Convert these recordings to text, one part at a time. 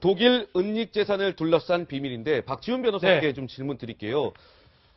독일 은닉 재산을 둘러싼 비밀인데 박지훈 변호사께 네. 좀 질문 드릴게요.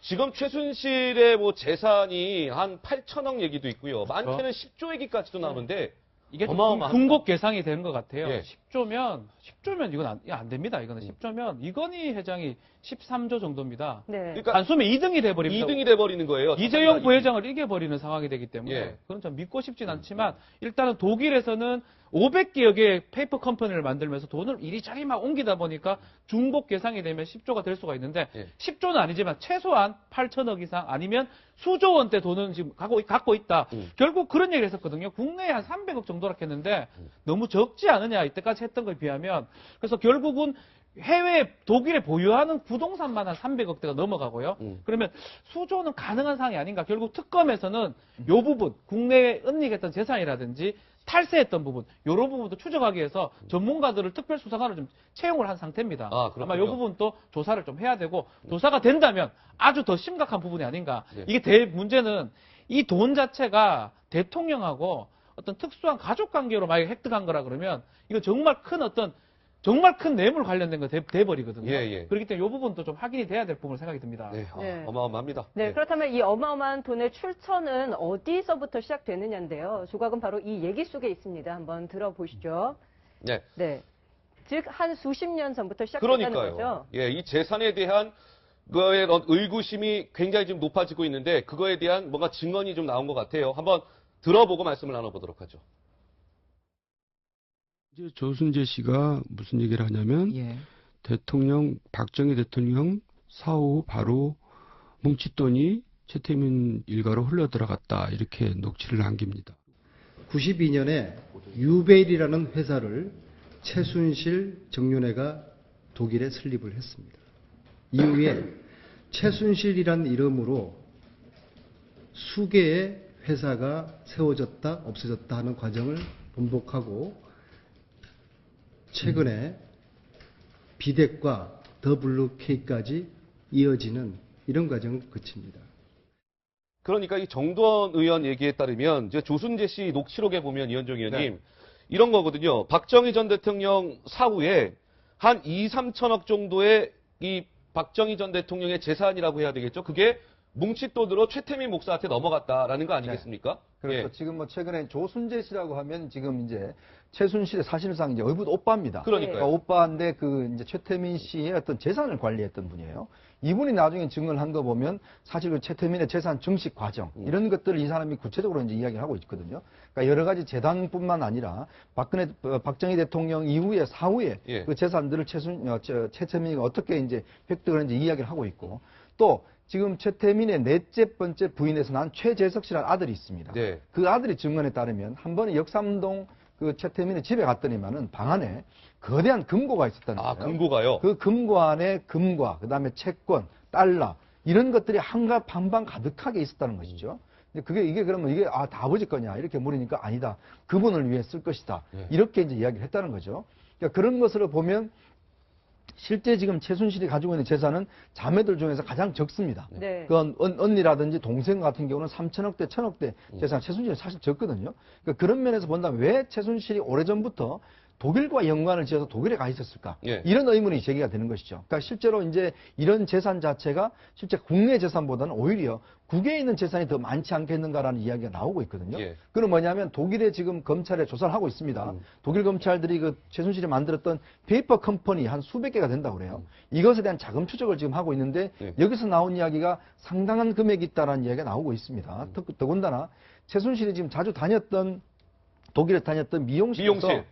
지금 최순실의 뭐 재산이 한 8천억 얘기도 있고요. 많게는 10조 얘기까지도 나오는데 이게 좀 어마어마합니다. 궁극 계상이 되는 것 같아요. 예. 10조면 이건 안 됩니다. 이거는 10조면 이건희 회장이 13조 정도입니다. 네. 그러니까 단숨에 2등이 돼버립니다. 2등이 돼버리는 거예요. 이재용 부회장을 이겨버리는 상황이 되기 때문에 예. 그건 좀 믿고 싶진 않지만 일단은 독일에서는 500개여 개의 페이퍼 컴퍼니를 만들면서 돈을 이리저리 막 옮기다 보니까 중복 계상이 되면 10조가 될 수가 있는데 예. 10조는 아니지만 최소한 8천억 이상 아니면 수조 원대 돈은 지금 갖고 있다. 결국 그런 얘기를 했었거든요. 국내에 한 300억 정도라 했는데 너무 적지 않으냐 이때까지 했던 거에 비하면. 그래서 결국은 해외 독일에 보유하는 부동산만 한 300억대가 넘어가고요. 그러면 수조는 가능한 상황이 아닌가. 결국 특검에서는 요 부분 국내에 은닉했던 재산이라든지 탈세했던 부분, 이런 부분도 추적하기 위해서 전문가들을 특별수사관을 좀 채용을 한 상태입니다. 아마 이 부분도 조사를 좀 해야 되고 조사가 된다면 아주 더 심각한 부분이 아닌가. 네. 이게 문제는 이 돈 자체가 대통령하고 어떤 특수한 가족 관계로 만약에 획득한 거라 그러면 이거 정말 큰 뇌물 관련된 거 돼버리거든요. 예. 그렇기 때문에 이 부분도 좀 확인이 돼야 될 부분을 생각이 듭니다. 네, 네. 어마어마합니다. 네, 그렇다면 이 어마어마한 돈의 출처는 어디서부터 시작되느냐인데요. 조각은 바로 이 얘기 속에 있습니다. 한번 들어보시죠. 네. 네. 즉, 한 수십 년 전부터 시작됐다는 그러니까요. 거죠. 예, 이 재산에 대한 그거의 의구심이 굉장히 지금 높아지고 있는데 그거에 대한 뭔가 증언이 좀 나온 것 같아요. 한번 들어보고 말씀을 나눠보도록 하죠. 이제 조순재 씨가 무슨 얘기를 하냐면 박정희 대통령 사후 바로 뭉칫돈이 최태민 일가로 흘러들어갔다 이렇게 녹취를 남깁니다. 92년에 유베일이라는 회사를 최순실 정윤회가 독일에 설립을 했습니다. 이후에 최순실이라는 이름으로 수개의 회사가 세워졌다 없어졌다 하는 과정을 반복하고 최근에 비덱과 WK까지 이어지는 이런 과정을 거칩니다. 그러니까 이 정두원 의원 얘기에 따르면 이제 조순재 씨 녹취록에 보면 이현종 의원님 이런 거거든요. 박정희 전 대통령 사후에 한 2, 3천억 정도의 이 박정희 전 대통령의 재산이라고 해야 되겠죠. 그게 뭉칫돈으로 최태민 목사한테 넘어갔다라는 거 아니겠습니까? 그렇죠. 지금 뭐 최근에 조순재 씨라고 하면 지금 이제 최순실의 사실상 이제 얼굴 오빠입니다. 그러니까요. 오빠인데 그 이제 최태민 씨의 어떤 재산을 관리했던 분이에요. 이분이 나중에 증언을 한 거 보면 사실 그 최태민의 재산 증식 과정 이런 것들을 이 사람이 구체적으로 이제 이야기를 하고 있거든요. 그러니까 여러 가지 재단뿐만 아니라 박정희 대통령 이후에 사후에 그 재산들을 최태민이 어떻게 이제 획득을 했는지 이야기를 하고 있고 또 지금 최태민의 넷째 번째 부인에서 난 최재석 씨라는 아들이 있습니다. 네. 그 아들이 증언에 따르면 한 번에 역삼동 그 최태민의 집에 갔더니만은 방 안에 거대한 금고가 있었다는 거예요. 금고가요? 그 금고 안에 금과 그다음에 채권, 달러 이런 것들이 한방 가득하게 있었다는 것이죠. 근데 이게 그러면 이게 다 아버지 거냐 이렇게 물으니까 아니다. 그분을 위해 쓸 것이다. 이렇게 이제 이야기를 했다는 거죠. 그러니까 그런 것으로 보면 실제 지금 최순실이 가지고 있는 재산은 자매들 중에서 가장 적습니다. 네. 그 언니라든지 동생 같은 경우는 3천억대, 1천억대 재산, 최순실이 사실 적거든요. 그러니까 그런 면에서 본다면 왜 최순실이 오래전부터 독일과 연관을 지어서 독일에 가 있었을까? 이런 의문이 제기가 되는 것이죠. 그러니까 실제로 이제 이런 재산 자체가 실제 국내 재산보다는 오히려 국외에 있는 재산이 더 많지 않겠는가라는 이야기가 나오고 있거든요. 그건 뭐냐면 독일에 지금 검찰에 조사를 하고 있습니다. 독일 검찰들이 그 최순실이 만들었던 페이퍼 컴퍼니 한 수백 개가 된다고 그래요. 이것에 대한 자금 추적을 지금 하고 있는데 여기서 나온 이야기가 상당한 금액이 있다라는 이야기가 나오고 있습니다. 더군다나 최순실이 지금 자주 독일에 다녔던 미용실에서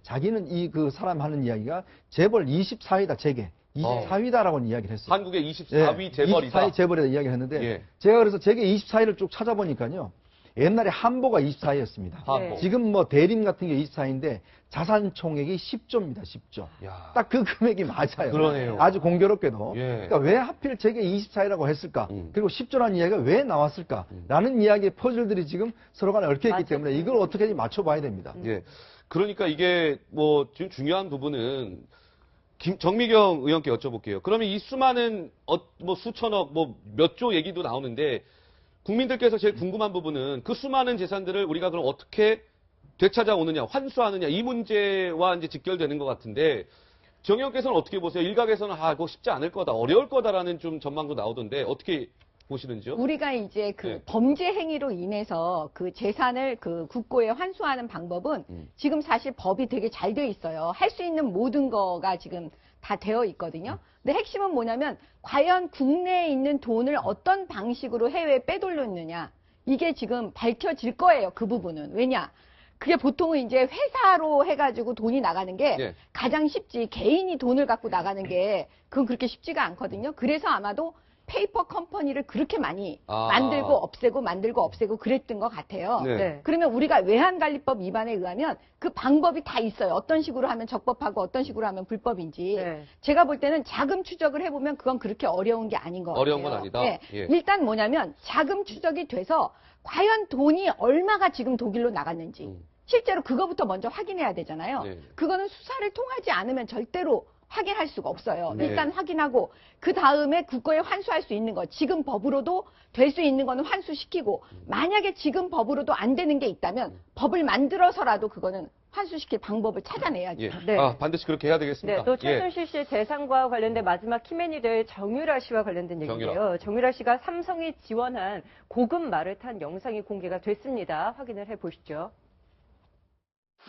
자기는 그 사람 하는 이야기가 재벌 24위다, 재계. 24위다라고 이야기를 했어요. 한국의 24위 재벌이다. 24위 재벌이다 이야기를 했는데 제가 그래서 재계 24위를 쭉 찾아보니까요. 옛날에 한보가 24위였습니다. 지금 뭐 대림 같은 게 24위인데 자산 총액이 10조입니다. 10조. 딱 그 금액이 맞아요. 그러네요. 아주 공교롭게도. 그러니까 왜 하필 재계 24위라고 했을까? 그리고 10조라는 이야기가 왜 나왔을까? 라는 이야기의 퍼즐들이 지금 서로 간에 얽혀있기 때문에 이걸 어떻게든지 맞춰봐야 됩니다. 그러니까 이게 뭐 지금 중요한 부분은 정미경 의원께 여쭤볼게요. 그러면 이 수많은 뭐 수천억, 뭐 몇 조 얘기도 나오는데 국민들께서 제일 궁금한 부분은 그 수많은 재산들을 우리가 그럼 어떻게 되찾아오느냐, 환수하느냐 이 문제와 이제 직결되는 것 같은데 정의원께서는 어떻게 보세요? 일각에서는 그거 쉽지 않을 거다, 어려울 거다라는 좀 전망도 나오던데 어떻게 보시는지요? 우리가 이제 그 네. 범죄 행위로 인해서 그 재산을 그 국고에 환수하는 방법은 지금 사실 법이 되게 잘 돼 있어요. 할 수 있는 모든 거가 지금 다 되어 있거든요. 근데 핵심은 뭐냐면 과연 국내에 있는 돈을 어떤 방식으로 해외에 빼돌렸느냐. 이게 지금 밝혀질 거예요. 그 부분은. 왜냐? 그게 보통은 이제 회사로 해가지고 돈이 나가는 게 예. 가장 쉽지. 개인이 돈을 갖고 나가는 게 그건 그렇게 쉽지가 않거든요. 그래서 아마도 페이퍼 컴퍼니를 그렇게 많이 만들고 없애고 그랬던 것 같아요. 네. 네. 그러면 우리가 외환관리법 위반에 의하면 그 방법이 다 있어요. 어떤 식으로 하면 적법하고 어떤 식으로 하면 불법인지. 네. 제가 볼 때는 자금 추적을 해보면 그건 그렇게 어려운 게 아닌 것 같아요. 어려운 건 아니다. 네. 예. 일단 뭐냐면 자금 추적이 돼서 과연 돈이 얼마가 지금 독일로 나갔는지 실제로 그거부터 먼저 확인해야 되잖아요. 네. 그거는 수사를 통하지 않으면 절대로 확인할 수가 없어요. 네. 일단 확인하고 그 다음에 국고에 환수할 수 있는 거 지금 법으로도 될 수 있는 거는 환수시키고 만약에 지금 법으로도 안 되는 게 있다면 법을 만들어서라도 그거는 환수시킬 방법을 찾아내야죠. 예. 네. 반드시 그렇게 해야 되겠습니다. 네, 또 예. 최순실 씨의 재산과 관련된 마지막 키맨이 될 정유라 씨와 관련된 얘기인데요. 정유라 씨가 삼성이 지원한 고급 말을 탄 영상이 공개가 됐습니다. 확인을 해보시죠.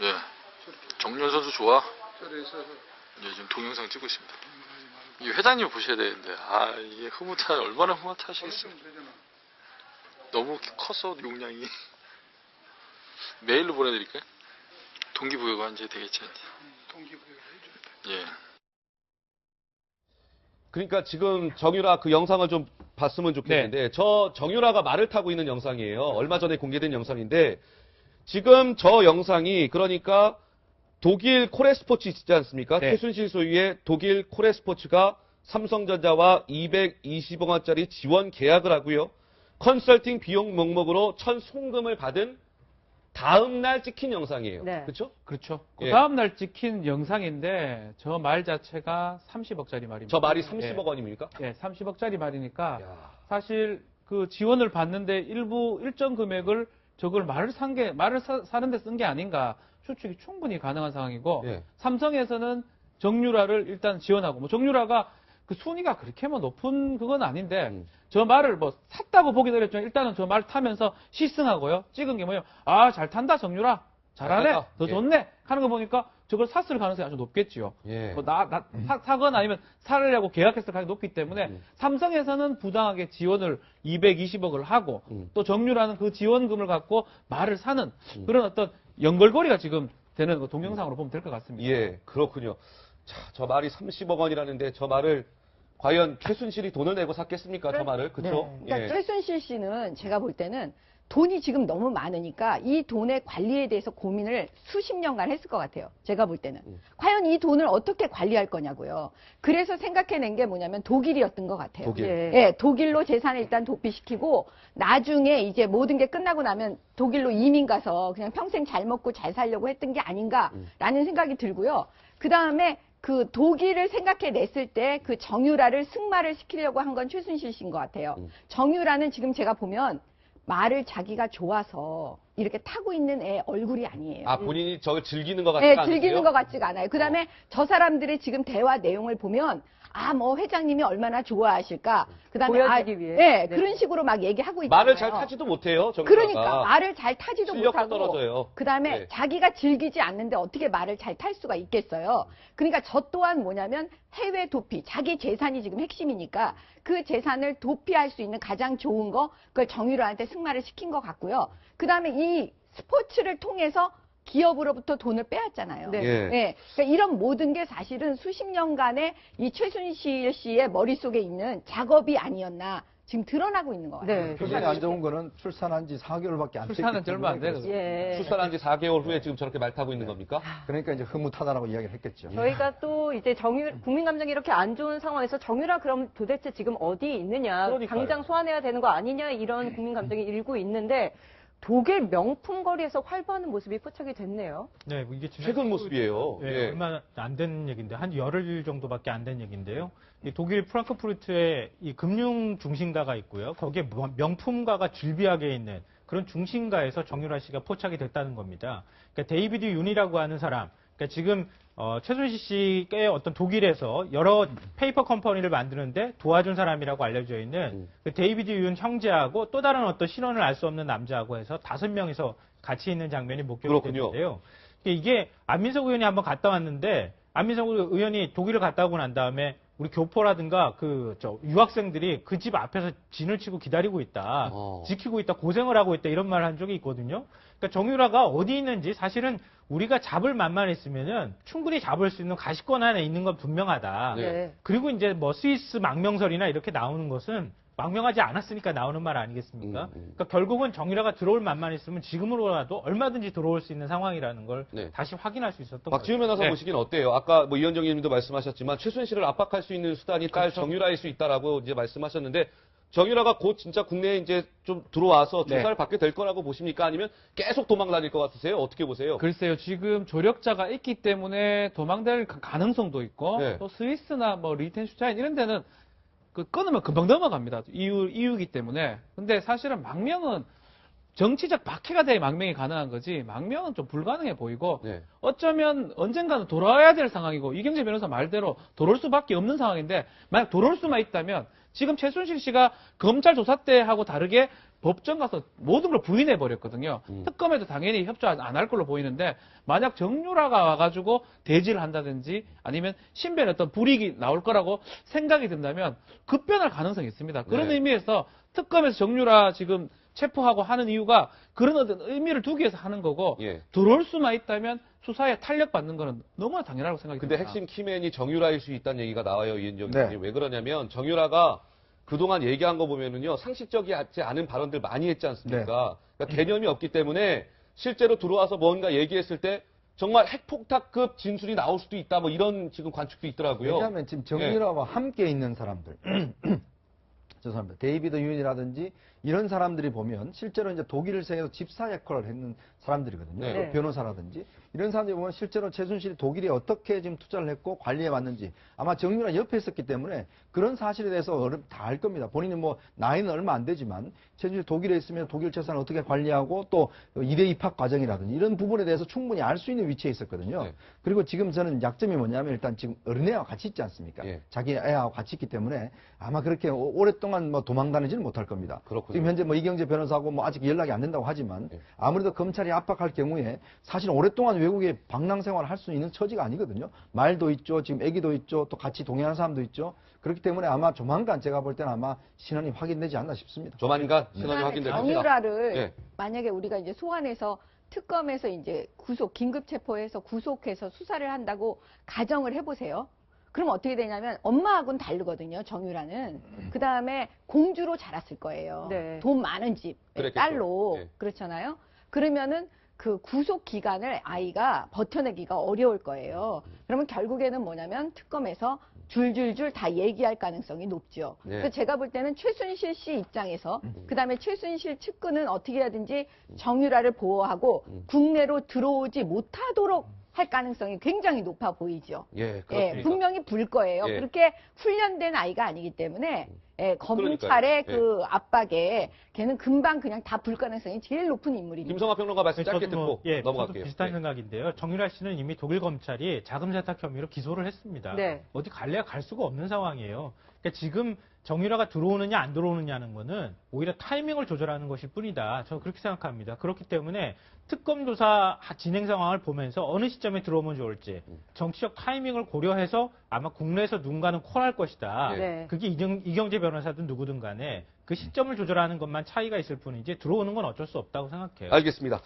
네, 정유라 선수 좋아. 예, 지금 동영상 찍고 있습니다. 이 회장님 보셔야 되는데, 이게 얼마나 흐뭇하시겠어요. 너무 컸어, 용량이. 메일로 보내드릴까요? 동기부여가 이제 되겠지. 예. 그러니까 지금 정유라 그 영상을 좀 봤으면 좋겠는데 저 정유라가 말을 타고 있는 영상이에요. 얼마 전에 공개된 영상인데 지금 저 영상이 그러니까 독일 코레스포츠 있지 않습니까? 네. 최순실 소유의 독일 코레스포츠가 삼성전자와 220억 원짜리 지원 계약을 하고요. 컨설팅 비용 명목으로 천 송금을 받은 다음 날 찍힌 영상이에요. 네. 그렇죠? 그렇죠. 그 예. 다음날 찍힌 영상인데 저 말 자체가 30억짜리 말입니다. 저 말이 30억 원입니까? 예, 30억짜리 말이니까 야. 사실 그 지원을 받는데 일정 금액을 저걸 말을 사는데 쓴 게 아닌가 추측이 충분히 가능한 상황이고 예. 삼성에서는 정유라를 일단 지원하고 뭐 정유라가 그 순위가 그렇게 뭐 높은 그건 아닌데 저 말을 뭐 샀다고 보긴 어렵지만 일단은 저 말 타면서 시승하고요. 찍은 게 뭐예요? 잘 탄다 정유라. 잘하네. 잘한다. 더 예. 좋네. 하는 거 보니까 저걸 샀을 가능성이 아주 높겠지요. 예. 뭐 사거나 아니면 사려고 계약했을 가능성이 높기 때문에 삼성에서는 부당하게 지원을 220억을 하고 또 정유라는 그 지원금을 갖고 말을 사는 그런 어떤 연결고리가 지금 되는 그 동영상으로 보면 될 것 같습니다. 예, 그렇군요. 자, 저 말이 30억 원이라는데 저 말을 과연 최순실이 돈을 내고 샀겠습니까? 저 말을. 그렇죠? 그러니까 최순실 씨는 제가 볼 때는 돈이 지금 너무 많으니까 이 돈의 관리에 대해서 고민을 수십 년간 했을 것 같아요. 제가 볼 때는. 과연 이 돈을 어떻게 관리할 거냐고요. 그래서 생각해낸 게 뭐냐면 독일이었던 것 같아요. 독일. 예, 독일로 재산을 일단 도피시키고 나중에 이제 모든 게 끝나고 나면 독일로 이민 가서 그냥 평생 잘 먹고 잘 살려고 했던 게 아닌가라는 생각이 들고요. 그 다음에 그 독일을 생각해냈을 때 그 정유라를 승마를 시키려고 한 건 최순실 씨인 것 같아요. 정유라는 지금 제가 보면 말을 자기가 좋아서 이렇게 타고 있는 애 얼굴이 아니에요. 본인이 저걸 즐기는 것 같지 네, 않으세요? 즐기는 것 같지가 않아요. 그 다음에 저 사람들의 지금 대화 내용을 보면 뭐 회장님이 얼마나 좋아하실까. 그 다음에 보여주기 위해. 네, 네. 그런 식으로 막 얘기하고 있잖아요. 말을 잘 타지도 못해요, 정유라가. 그러니까 말을 잘 타지도 실력도 못하고 떨어져요. 그다음에 네. 자기가 즐기지 않는데 어떻게 말을 잘 탈 수가 있겠어요. 그러니까 저 또한 뭐냐면 해외 도피, 자기 재산이 지금 핵심이니까 그 재산을 도피할 수 있는 가장 좋은 거 그걸 정유라한테 승마를 시킨 것 같고요. 그다음에 이 스포츠를 통해서 기업으로부터 돈을 빼앗잖아요. 네. 예. 네, 그러니까 이런 모든 게 사실은 수십 년간의 이 최순실 씨의 머릿속에 있는 작업이 아니었나 지금 드러나고 있는 것 같아요. 네. 표정이 안 좋은 거는 출산한 지 4개월밖에 안 됐기 출산한 지 얼마 안 때문에 돼요. 예. 출산한 지 4개월 후에 지금 저렇게 말 타고 있는 겁니까? 그러니까 이제 흐뭇하다라고 이야기를 했겠죠. 저희가 또 이제 국민 감정이 이렇게 안 좋은 상황에서 정유라 그럼 도대체 지금 어디 있느냐, 그러니까요. 당장 소환해야 되는 거 아니냐 이런 국민 감정이 일고 있는데 독일 명품 거리에서 활보하는 모습이 포착이 됐네요. 네, 뭐 이게 지난 최근 모습이에요. 네, 예. 얼마 안 된 얘기인데 한 열흘 정도밖에 안 된 얘기인데요. 이 독일 프랑크푸르트에 이 금융 중심가가 있고요. 거기에 명품가가 줄비하게 있는 그런 중심가에서 정유라 씨가 포착이 됐다는 겁니다. 그러니까 데이비드 윤이라고 하는 사람, 그러니까 지금 최순실 씨의 어떤 독일에서 여러 페이퍼 컴퍼니를 만드는데 도와준 사람이라고 알려져 있는 그 데이비드 윤 형제하고 또 다른 어떤 신원을 알 수 없는 남자하고 해서 5명이서 같이 있는 장면이 목격이 됐는데요. 이게 안민석 의원이 한번 갔다 왔는데 안민석 의원이 독일을 갔다 오고 난 다음에 우리 교포라든가 유학생들이 그 집 앞에서 진을 치고 기다리고 있다, 지키고 있다, 고생을 하고 있다 이런 말을 한 적이 있거든요. 그러니까 정유라가 어디 있는지 사실은 우리가 잡을 만만 있으면은 충분히 잡을 수 있는 가시권 안에 있는 건 분명하다. 네. 그리고 이제 뭐 스위스 망명설이나 이렇게 나오는 것은 망명하지 않았으니까 나오는 말 아니겠습니까? 그러니까 결국은 정유라가 들어올 만만 있으면 지금으로라도 얼마든지 들어올 수 있는 상황이라는 걸 다시 확인할 수 있었던 거죠. 박지훈 변호사 보시기는 어때요? 아까 뭐 이현정 의원님도 말씀하셨지만 최순실을 압박할 수 있는 수단이 딸 정유라일 수 있다라고 이제 말씀하셨는데 정유라가 곧 진짜 국내에 이제 좀 들어와서 조사를 받게 될 거라고 보십니까? 아니면 계속 도망 다닐 것 같으세요? 어떻게 보세요? 글쎄요, 지금 조력자가 있기 때문에 도망될 가능성도 있고 또 스위스나 뭐 리텐슈타인 이런 데는 끊으면 금방 넘어갑니다. 이유이기 때문에. 근데 사실은 망명은 정치적 박해가 돼야 망명이 가능한 거지, 망명은 좀 불가능해 보이고, 어쩌면 언젠가는 돌아와야 될 상황이고, 이경재 변호사 말대로 돌아올 수밖에 없는 상황인데, 만약 돌아올 수만 있다면, 지금 최순실 씨가 검찰 조사 때하고 다르게 법정 가서 모든 걸 부인해 버렸거든요. 특검에도 당연히 협조 안 할 걸로 보이는데, 만약 정유라가 와가지고 대지를 한다든지 아니면 신변에 어떤 불이익이 나올 거라고 생각이 든다면 급변할 가능성이 있습니다. 그런 의미에서 특검에서 정유라 지금 체포하고 하는 이유가 그런 어떤 의미를 두기 위해서 하는 거고, 들어올 수만 있다면 수사에 탄력받는 거는 너무나 당연하다고 생각이 듭니다. 근데 핵심 키맨이 정유라일 수 있다는 얘기가 나와요, 이현정 의원님. 왜 그러냐면 정유라가 그동안 얘기한 거 보면은요, 상식적이지 않은 발언들 많이 했지 않습니까? 그러니까 개념이 없기 때문에 실제로 들어와서 뭔가 얘기했을 때 정말 핵폭탄급 진술이 나올 수도 있다, 뭐 이런 지금 관측도 있더라고요. 왜냐하면 지금 정유라와 함께 있는 사람들, 죄송합니다. 데이비드 윤이라든지 이런 사람들이 보면 실제로 이제 독일에서 집사 역할을 했는 사람들이거든요. 변호사라든지 이런 사람들이 보면 실제로 최순실이 독일에 어떻게 지금 투자를 했고 관리해 왔는지 아마 정유라 옆에 있었기 때문에 그런 사실에 대해서 다 알 겁니다. 본인이 뭐 나이는 얼마 안 되지만 최순실 독일에 있으면 독일 재산을 어떻게 관리하고 또 이대 입학 과정이라든지 이런 부분에 대해서 충분히 알 수 있는 위치에 있었거든요. 그리고 지금 저는 약점이 뭐냐면 일단 지금 어린애와 같이 있지 않습니까? 자기 애하고 같이 있기 때문에 아마 그렇게 오랫동안 뭐 도망 다니지는 못할 겁니다. 그렇군요. 지금 현재 뭐 이경재 변호사하고 뭐 아직 연락이 안 된다고 하지만 아무래도 검찰이 압박할 경우에 사실 오랫동안 외국에 방랑 생활을 할 수 있는 처지가 아니거든요. 말도 있죠. 지금 아기도 있죠. 또 같이 동행하는 사람도 있죠. 그렇기 때문에 아마 조만간 제가 볼 때는 아마 신원이 확인되지 않나 싶습니다. 조만간 신원이 확인될 겁니다. 정유라를 만약에 우리가 이제 소환해서 특검에서 이제 긴급 체포해서 구속해서 수사를 한다고 가정을 해보세요. 그럼 어떻게 되냐면 엄마하고는 다르거든요. 정유라는. 그 다음에 공주로 자랐을 거예요. 돈 많은 집 딸로. 그렇잖아요. 그러면은 그 구속 기간을 아이가 버텨내기가 어려울 거예요. 그러면 결국에는 뭐냐면 특검에서 줄줄줄 다 얘기할 가능성이 높죠. 그래서 제가 볼 때는 최순실 씨 입장에서 그다음에 최순실 측근은 어떻게 하든지 정유라를 보호하고 국내로 들어오지 못하도록 할 가능성이 굉장히 높아 보이죠. 분명히 불 거예요. 그렇게 훈련된 아이가 아니기 때문에 검찰의 그 압박에 걔는 금방 그냥 다 불 가능성이 제일 높은 인물입니다. 김성화 평론가 말씀 짧게 듣고 넘어갈게요. 저도 비슷한 생각인데요. 정유라 씨는 이미 독일 검찰이 자금 세탁 혐의로 기소를 했습니다. 어디 갈래야 갈 수가 없는 상황이에요. 그러니까 지금 정유라가 들어오느냐 안 들어오느냐는 거는 오히려 타이밍을 조절하는 것일 뿐이다. 저는 그렇게 생각합니다. 그렇기 때문에 특검 조사 진행 상황을 보면서 어느 시점에 들어오면 좋을지 정치적 타이밍을 고려해서 아마 국내에서 누군가는 콜할 것이다. 그게 이경재 변호사든 누구든 간에 그 시점을 조절하는 것만 차이가 있을 뿐이지 들어오는 건 어쩔 수 없다고 생각해요. 알겠습니다.